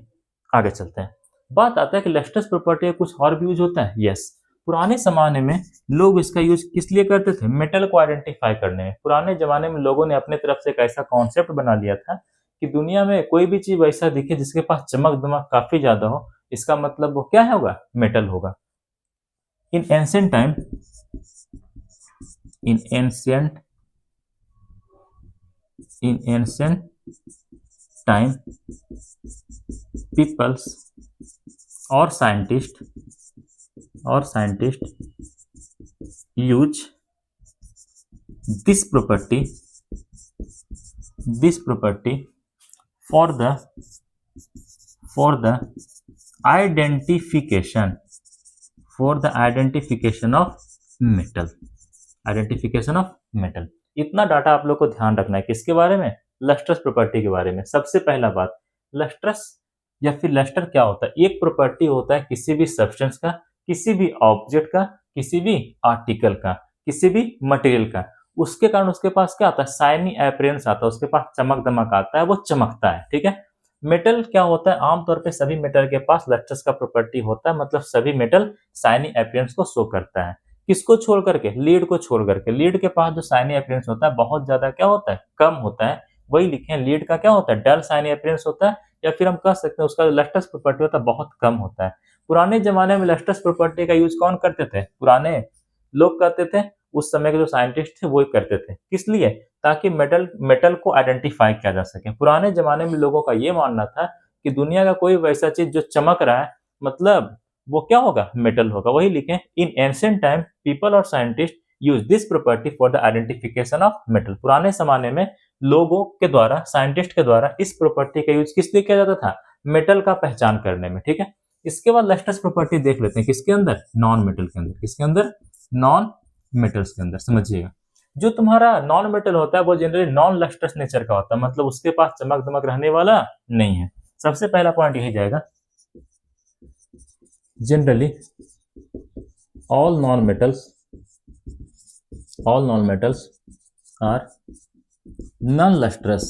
आगे चलते हैं। बात आता है कि लस्ट्रस प्रॉपर्टी का कुछ और भी यूज होता है। यस, पुराने जमाने में लोग इसका यूज किस लिए करते थे, मेटल को आइडेंटिफाई करने में। पुराने जमाने में लोगों ने अपने तरफ से एक ऐसा कॉन्सेप्ट बना लिया था कि दुनिया में कोई भी चीज ऐसा दिखे जिसके पास चमक दमक काफी ज्यादा हो, इसका मतलब वो क्या होगा, मेटल होगा। In ancient time, in ancient time peoples और scientist use this property for the identification of metal, इतना डाटा आप लोग को ध्यान रखना है। किसके बारे में, लस्ट्रस प्रॉपर्टी के बारे में। सबसे पहला बात, लस्ट्रस या फिर लस्टर क्या होता है, एक प्रॉपर्टी होता है किसी भी सब्सटेंस का, किसी भी ऑब्जेक्ट का, किसी भी आर्टिकल का, किसी भी मटेरियल का। उसके कारण उसके पास क्या आता है, शाइनी अपीयरेंस आता है, उसके पास चमक दमक आता है, वो चमकता है। ठीक है। मेटल क्या होता है, आमतौर पे सभी मेटल के पास लस्ट्रस का प्रॉपर्टी होता है, मतलब सभी मेटल शाइनी अपीयरेंस को शो करता है। किसको छोड़ करके, लीड को छोड़ करके। लीड के पास जो शाइनी अपीयरेंस होता है बहुत ज्यादा क्या होता है, कम होता है। वही लिखे, लीड का क्या होता है, डल शाइनी अपीयरेंस होता है, या फिर हम कह सकते हैं उसका जो लस्ट्रस प्रॉपर्टी होता है बहुत कम होता है। पुराने जमाने में लस्ट्रस प्रॉपर्टी का यूज कौन करते थे, पुराने लोग करते थे, उस समय के जो साइंटिस्ट थे वो करते थे। किस लिए, ताकि मेटल को आइडेंटिफाई किया जा सके। पुराने जमाने में लोगों का ये मानना था कि दुनिया का कोई वैसा चीज जो चमक रहा है, मतलब वो क्या होगा, मेटल होगा। वही लिखें, इन एंशिएंट टाइम पीपल और scientist use this property for the identification of metal. पुराने जमाने में लोगों के द्वारा, साइंटिस्ट के द्वारा इस प्रॉपर्टी का यूज किस लिए किया जाता था, मेटल का पहचान करने में। ठीक है। इसके बाद लस्ट्रस प्रॉपर्टी देख लेते हैं, किसके अंदर, नॉन मेटल के अंदर। किसके अंदर, नॉन मेटल्स के अंदर। समझिएगा, जो तुम्हारा नॉन मेटल होता है वो जनरली नॉन लस्ट्रस नेचर का होता है, मतलब उसके पास चमक दमक रहने वाला नहीं है। सबसे पहला पॉइंट यही जाएगा, generally all non-metals are non-lustrous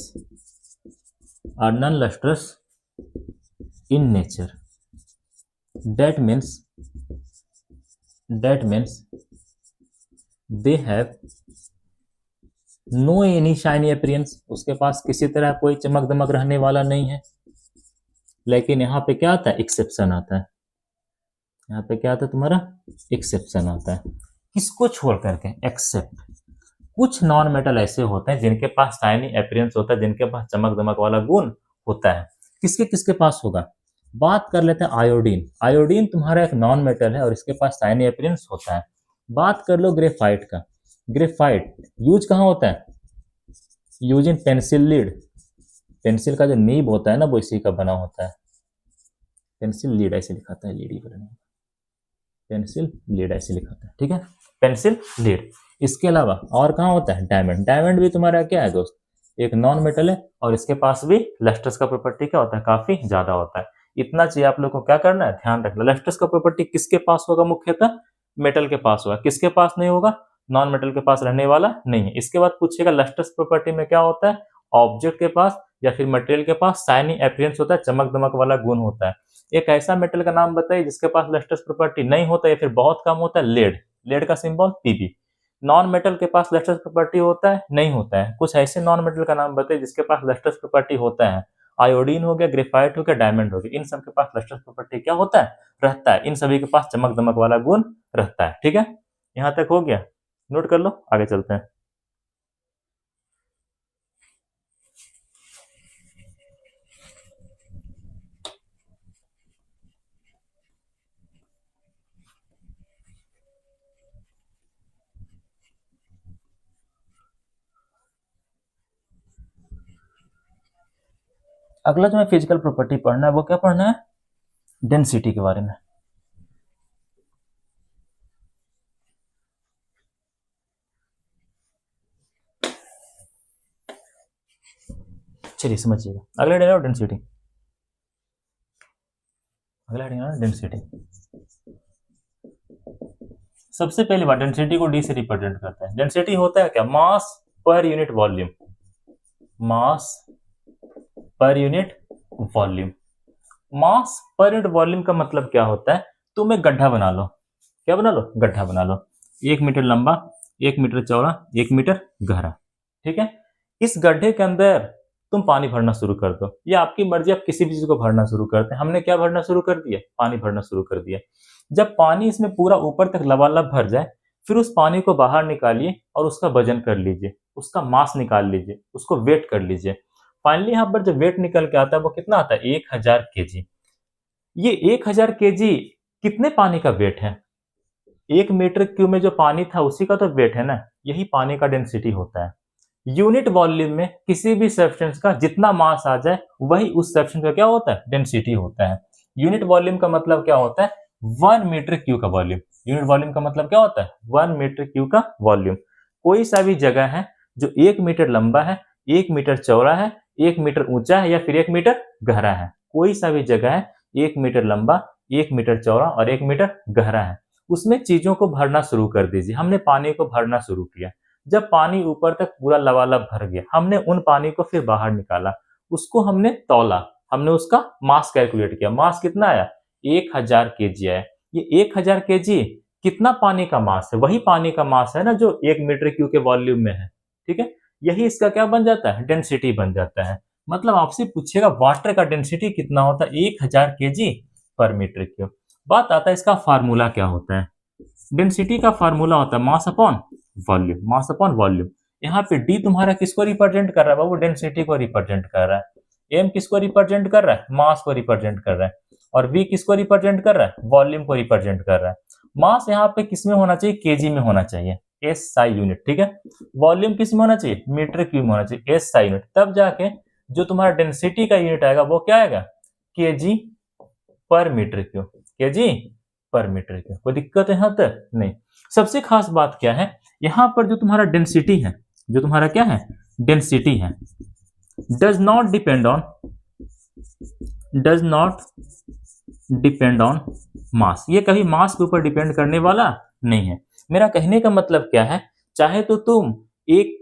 in nature. That means they have no any shiny appearance, उसके पास किसी तरह कोई चमक दमक रहने वाला नहीं है। लेकिन यहाँ पे क्या आता है, एक्सेप्शन आता है। यहाँ पे क्या आता है तुम्हारा, एक्सेप्शन आता है। किसको छोड़ करके, एक्सेप्ट कुछ नॉन मेटल ऐसे होते हैं जिनके पास शाइनी अपीयरेंस होता है, जिनके पास चमक दमक वाला गुण होता है। किसके किसके पास होगा, बात कर लेते हैं आयोडीन। आयोडीन तुम्हारा एक नॉन मेटल है और इसके पास शाइनी अपीयरेंस होता है। बात कर लो ग्रेफाइट का। ग्रेफाइट यूज कहाँ होता है, use in pencil lead. Pencil का जो नीब होता है ना वो इसी का बना होता है। पेंसिल लीड ऐसे लिखाता है, लीड ही बना, पेंसिल लीड ऐसे लिखाता है। ठीक है, पेंसिल लीड। इसके अलावा और कहाँ होता है, डायमंड। डायमंड भी तुम्हारा क्या है दोस्त, एक नॉन मेटल है और इसके पास भी लस्ट्रस का प्रॉपर्टी क्या होता है, काफी ज्यादा होता है। इतना चाहिए आप लोग को क्या करना है, ध्यान रखना। लस्ट्रस का प्रॉपर्टी किसके पास होगा, मुख्यतः मेटल के पास होगा। किसके पास नहीं होगा, नॉन मेटल के पास रहने वाला नहीं है। इसके बाद पूछेगा लस्ट्रस प्रॉपर्टी में क्या होता है, ऑब्जेक्ट के पास या फिर मटेरियल के पास शाइनी अपीयरेंस होता है, चमक दमक वाला गुण होता है। एक ऐसा मेटल का नाम बताइए जिसके पास लस्ट्रस प्रॉपर्टी नहीं होता या फिर बहुत कम होता है, लेड। लेड का सिंबल पीबी। नॉन मेटल के पास लस्ट्रस प्रॉपर्टी होता है, नहीं होता है। कुछ ऐसे नॉन मेटल का नाम बताइए जिसके पास लस्ट्रस प्रॉपर्टी होता है आयोडीन हो गया, ग्रेफाइट हो गया, डायमंड हो गया, इन सब के पास लस्ट्रस प्रॉपर्टी क्या होता है, रहता है। इन सभी के पास चमक दमक वाला गुण रहता है। ठीक है, यहाँ तक हो गया, नोट कर लो, आगे चलते हैं। अगला जो है फिजिकल प्रॉपर्टी पढ़ना है, वो क्या पढ़ना है, डेंसिटी के बारे में। चलिए समझिएगा, अगला हेडिंग है डेंसिटी। अगला हेडिंग है डेंसिटी। सबसे पहली बात, डेंसिटी को डी से रिप्रेजेंट करते हैं। डेंसिटी होता है क्या, मास पर यूनिट वॉल्यूम, मास पर यूनिट वॉल्यूम। मास पर यूनिट वॉल्यूम का मतलब क्या होता है, तुम एक गड्ढा बना लो, क्या बना लो, गड्ढा बना लो, 1 मीटर लंबा, 1 मीटर चौड़ा, 1 मीटर गहरा। ठीक है, इस गड्ढे के अंदर तुम पानी भरना शुरू कर दो, ये आपकी मर्जी, आप किसी भी चीज को भरना शुरू करते हैं। हमने क्या भरना शुरू कर दिया, पानी भरना शुरू कर दिया। जब पानी इसमें पूरा ऊपर तक लबालब भर जाए, फिर उस पानी को बाहर निकालिए और उसका वजन कर लीजिए, उसका मास निकाल लीजिए, उसको वेट कर लीजिए। फाइनली यहाँ पर जब वेट निकल के आता है, वो कितना आता है, 1000 केजी। ये 1000 केजी कितने पानी का वेट है, 1 मीटर क्यूब में जो पानी था उसी का तो वेट है ना, यही पानी का डेंसिटी होता है। यूनिट वॉल्यूम में किसी भी सब्सटेंस का जितना मास आ जाए, वही उस सब्सटेंस का क्या होता है, डेंसिटी होता है। यूनिट वॉल्यूम का मतलब क्या होता है, 1 मीटर क्यूब का वॉल्यूम। यूनिट वॉल्यूम का मतलब क्या होता है, 1 मीटर क्यूब का वॉल्यूम। कोई सा भी जगह है जो 1 मीटर लंबा है, 1 मीटर चौड़ा है, 1 मीटर ऊंचा है या फिर 1 मीटर गहरा है, कोई सा भी जगह है 1 मीटर लंबा, 1 मीटर चौड़ा और 1 मीटर गहरा है, उसमें चीजों को भरना शुरू कर दीजिए। हमने पानी को भरना शुरू किया, जब पानी ऊपर तक पूरा लबालब भर गया, हमने उन पानी को फिर बाहर निकाला, उसको हमने तौला, हमने उसका मास कैलकुलेट किया। मास कितना आया, 1000 केजी आया। ये 1000 केजी कितना पानी का मास है, वही पानी का मास है ना जो 1 मीटर क्यूब के वॉल्यूम में है। ठीक है, यही इसका क्या बन जाता है, डेंसिटी बन जाता है। मतलब आपसे पूछेगा वाटर का डेंसिटी कितना होता है, 1000 केजी पर मीटर क्यूब। बात आता है इसका फार्मूला क्या होता है। डेंसिटी का फार्मूला होता है मास अपॉन वॉल्यूम, मास अपॉन वॉल्यूम। यहाँ पे डी तुम्हारा किसको रिप्रेजेंट कर रहा है बाबू, डेंसिटी को रिप्रेजेंट कर रहा है। एम किसको रिप्रेजेंट कर रहा है, मास को रिप्रेजेंट कर रहा है। और वी किसको रिप्रेजेंट कर रहा है, वॉल्यूम को रिप्रेजेंट कर रहा है। मास यहाँ पे किसमें होना चाहिए, केजी में होना चाहिए, एसआई यूनिट। ठीक है, वॉल्यूम किस में होना चाहिए, मीटर क्यूब में होना चाहिए, एसआई यूनिट। तब जाके जो तुम्हारा डेंसिटी का यूनिट आएगा वो क्या आएगा, केजी पर मीटर क्यूब, केजी पर मीटर क्यूब। कोई दिक्कत है यहाँ तक, नहीं। सबसे खास बात क्या है, यहाँ पर जो तुम्हारा डेंसिटी है, जो तुम्हारा क्या है, डेंसिटी है, डज नॉट डिपेंड ऑन मास। ये कभी मास के ऊपर डिपेंड करने वाला नहीं है। मेरा कहने का मतलब क्या है, चाहे तो तुम एक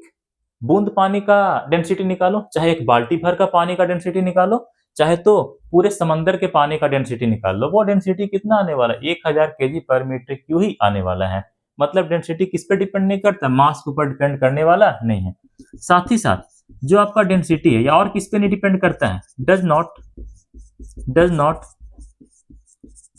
बूंद पानी का डेंसिटी निकालो, चाहे एक बाल्टी भर का पानी का डेंसिटी निकालो, चाहे तो पूरे समंदर के पानी का डेंसिटी निकाल लो, वो डेंसिटी कितना आने वाला है, 1000 केजी पर मीटर क्यूब ही आने वाला है। मतलब डेंसिटी किस पे डिपेंड नहीं करता, मास के ऊपर डिपेंड करने वाला नहीं है। साथ ही साथ जो आपका डेंसिटी है या और किस पे नहीं डिपेंड करता है, does not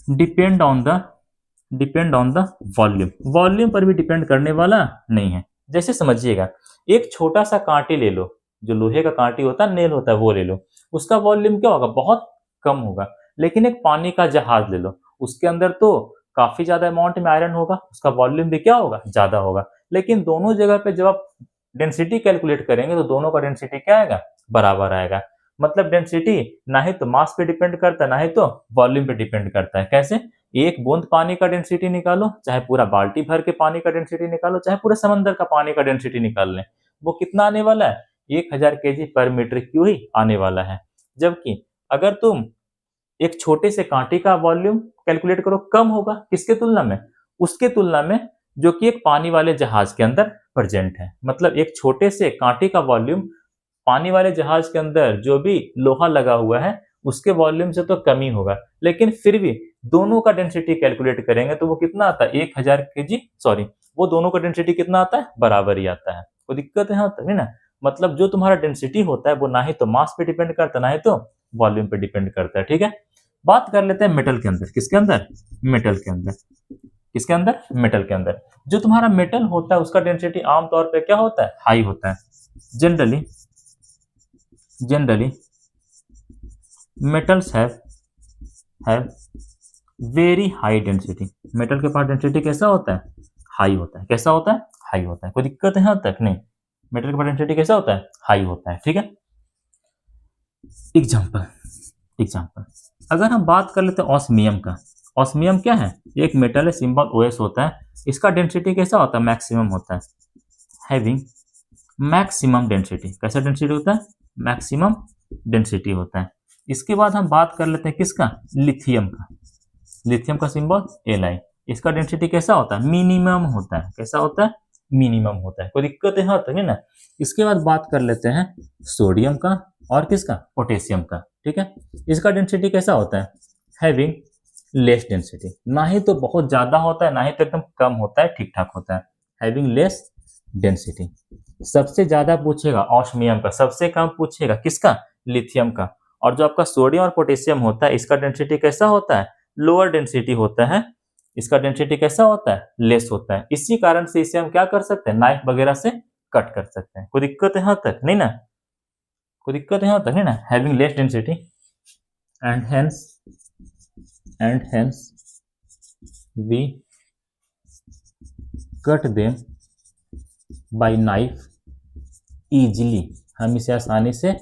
depend on the volume, volume पर भी डिपेंड करने वाला नहीं है। जैसे समझिएगा, एक छोटा सा कांटी ले लो, जो लोहे का कांटी होता है, नेल होता है, वो ले लो, उसका वॉल्यूम क्या होगा, बहुत कम होगा। लेकिन एक पानी का जहाज ले लो, उसके अंदर तो काफी ज्यादा अमाउंट में आयरन होगा, उसका वॉल्यूम भी क्या होगा, ज्यादा होगा। लेकिन दोनों जगह पे जब आप डेंसिटी कैलकुलेट करेंगे तो दोनों का डेंसिटी क्या आएगा, बराबर आएगा। मतलब डेंसिटी ना ही तो मास पे डिपेंड करता है, ना ही तो वॉल्यूम पे डिपेंड करता है। कैसे, एक बूंद पानी का डेंसिटी निकालो, चाहे पूरा बाल्टी भर के पानी का डेंसिटी निकालो, चाहे पूरे समंदर का पानी का डेंसिटी निकाल लें, वो कितना आने वाला है, 1000 केजी पर मीटर क्यूब ही आने वाला है। जबकि अगर तुम एक छोटे से कांटे का वॉल्यूम कैलकुलेट करो, कम होगा, किसके तुलना में, उसके तुलना में जो कि एक पानी वाले जहाज के अंदर प्रेजेंट है। मतलब एक छोटे से कांटे का वॉल्यूम पानी वाले जहाज के अंदर जो भी लोहा लगा हुआ है उसके वॉल्यूम से तो कम ही होगा, लेकिन फिर भी दोनों का डेंसिटी कैलकुलेट करेंगे तो वो कितना आता है, 1000 केजी, सॉरी, वो दोनों का डेंसिटी कितना आता है, बराबर ही आता है। कोई दिक्कत है यहाँ तक, है ना। मतलब जो तुम्हारा डेंसिटी होता है वो ना ही तो मास पे डिपेंड करता है ना ही तो वॉल्यूम पे डिपेंड करता है। ठीक है, बात कर लेते हैं मेटल के अंदर। किसके अंदर? मेटल के अंदर। किसके अंदर? मेटल के अंदर। जो तुम्हारा मेटल होता है उसका डेंसिटी आमतौर पे क्या होता है? हाई होता है। Generally metals have very high density. Metal के पास डेंसिटी कैसा होता है? हाई होता है। कैसा होता है? हाई होता है। कोई दिक्कत है यहाँ तक? नहीं। मेटल के पास डेंसिटी कैसा होता है? हाई होता है। ठीक है, एग्जाम्पल अगर हम बात कर लेते हैं ऑस्मियम का। ऑस्मियम क्या है? एक मेटल है, सिंबल OS होता है। इसका डेंसिटी कैसा होता है? मैक्सिमम होता है। Having maximum density. कैसा डेंसिटी होता है? मैक्सिमम डेंसिटी होता है। इसके बाद हम बात कर लेते हैं किसका? लिथियम का। लिथियम का सिंबल Li। इसका डेंसिटी कैसा होता है? मिनिमम होता है। कैसा होता है? मिनिमम होता है। कोई दिक्कत है यहाँ तक है ना? इसके बाद बात कर लेते हैं सोडियम का और किसका? पोटेशियम का। ठीक है, इसका डेंसिटी कैसा होता है? Having less density. ना ही तो बहुत ज्यादा होता है ना ही तो एकदम कम होता है, ठीक ठाक होता है। Having less density. सबसे ज्यादा पूछेगा ऑस्मियम का, सबसे कम पूछेगा किसका? लिथियम का। और जो आपका सोडियम और पोटेशियम होता है इसका डेंसिटी कैसा होता है? लोअर डेंसिटी होता है। इसका डेंसिटी कैसा होता है? लेस होता है। इसी कारण से इसे हम क्या कर सकते हैं? नाइफ वगैरह से कट कर सकते हैं। कोई दिक्कत है यहाँ तक? नहीं ना? कोई दिक्कत है यहाँ तक? नहीं ना? Having less density and hence we cut them by knife easily. हम इसे आसानी से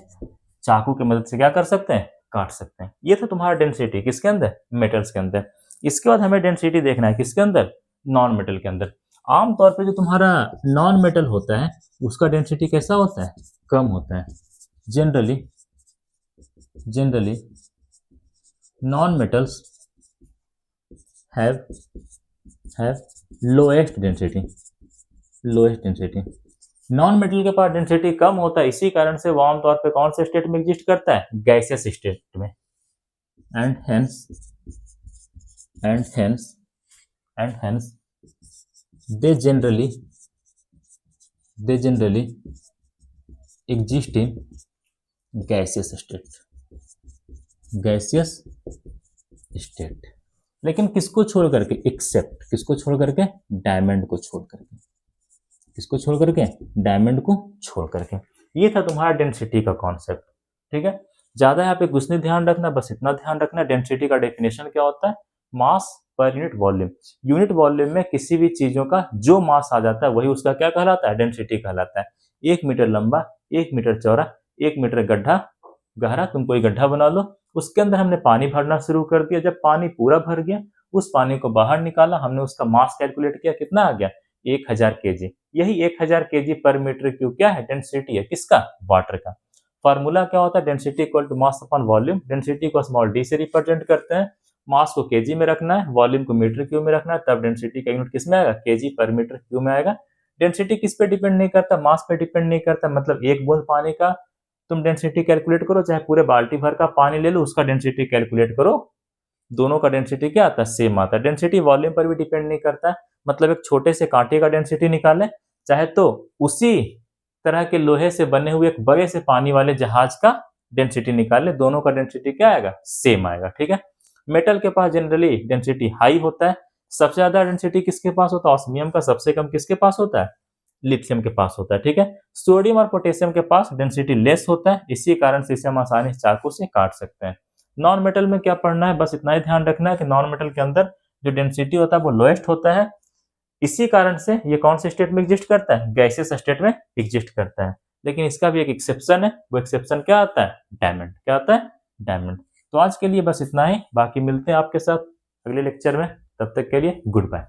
चाकू की मदद से क्या कर सकते हैं? काट सकते हैं। ये था तुम्हारा डेंसिटी किसके अंदर? मेटल्स के अंदर। इसके बाद हमें डेंसिटी देखना है किसके अंदर? नॉन मेटल के अंदर। आमतौर पे जो तुम्हारा नॉन मेटल होता है उसका डेंसिटी कैसा होता है? कम होता है। Generally non metals have lowest density. Non metal के पास डेंसिटी कम होता है, इसी कारण से वो आमतौर पे कौन से स्टेट में एग्जिस्ट करता है? गैसियस स्टेट में। And hence they generally exist in gaseous state. लेकिन किसको छोड़ करके? एक्सेप्ट किसको छोड़ करके? डायमंड को छोड़ करके। किसको छोड़ करके? डायमंड को छोड़ करके। ये था तुम्हारा डेंसिटी का कॉन्सेप्ट। ठीक है, ज्यादा यहाँ पे कुछ नहीं ध्यान रखना, बस इतना ध्यान रखना डेंसिटी का डेफिनेशन क्या होता है? मास per unit volume. Unit volume में किसी भी चीजों का जो मास आ जाता है वही उसका क्या कहलाता है? डेंसिटी कहलाता है। 1 मीटर लंबा, 1 मीटर चौड़ा, 1 मीटर गड्ढा गहरा, तुम कोई गड्ढा बना लो, उसके अंदर हमने पानी भरना शुरू कर दिया। जब पानी पूरा भर गया उस पानी को बाहर निकाला, हमने उसका मास कैलकुलेट किया, कितना आ गया? 1000 केजी। यही 1000 केजी पर मीटर क्यूब क्या है? डेंसिटी है। किसका? वाटर का। फॉर्मूला क्या होता है? Density equal to mass upon volume. Density को स्मॉल d से रिप्रेजेंट करते हैं, मास को केजी में रखना है, वॉल्यूम को मीटर क्यूब में रखना है, तब डेंसिटी का यूनिट किस में आएगा? केजी पर मीटर क्यूब में आएगा। डेंसिटी किस पे डिपेंड नहीं करता? मास पे डिपेंड नहीं करता। मतलब एक बूंद पानी का तुम डेंसिटी कैलकुलेट करो, चाहे पूरे बाल्टी भर का पानी ले लो उसका डेंसिटी कैलकुलेट करो, दोनों का डेंसिटी क्या आता है? सेम आता है। डेंसिटी वॉल्यूम पर भी डिपेंड नहीं करता है। मतलब एक छोटे से कांटे का डेंसिटी निकाले, चाहे तो उसी तरह के लोहे से बने हुए एक बड़े से पानी वाले जहाज का डेंसिटी निकाले, दोनों का डेंसिटी क्या आएगा? सेम आएगा। ठीक है, मेटल के पास जनरली डेंसिटी हाई होता है। सबसे ज्यादा डेंसिटी किसके पास होता है? ऑस्मियम का। सबसे कम किसके पास होता है? लिथियम के पास होता है। ठीक है, सोडियम और पोटेशियम के पास डेंसिटी लेस होता है, इसी कारण से इसे हम आसानी से चाकू से काट सकते हैं। नॉन मेटल में क्या पढ़ना है? बस इतना ही ध्यान रखना है कि नॉन मेटल के अंदर जो डेंसिटी होता है वो लोएस्ट होता है, इसी कारण से ये कौन से स्टेट में एग्जिस्ट करता है? गैसियस स्टेट में एग्जिस्ट करता है। लेकिन इसका भी एक एक्सेप्शन है, वो एक्सेप्शन क्या आता है? डायमंड। क्या आता है? डायमंड। तो आज के लिए बस इतना ही, बाकी मिलते हैं आपके साथ अगले लेक्चर में। तब तक के लिए गुड बाय।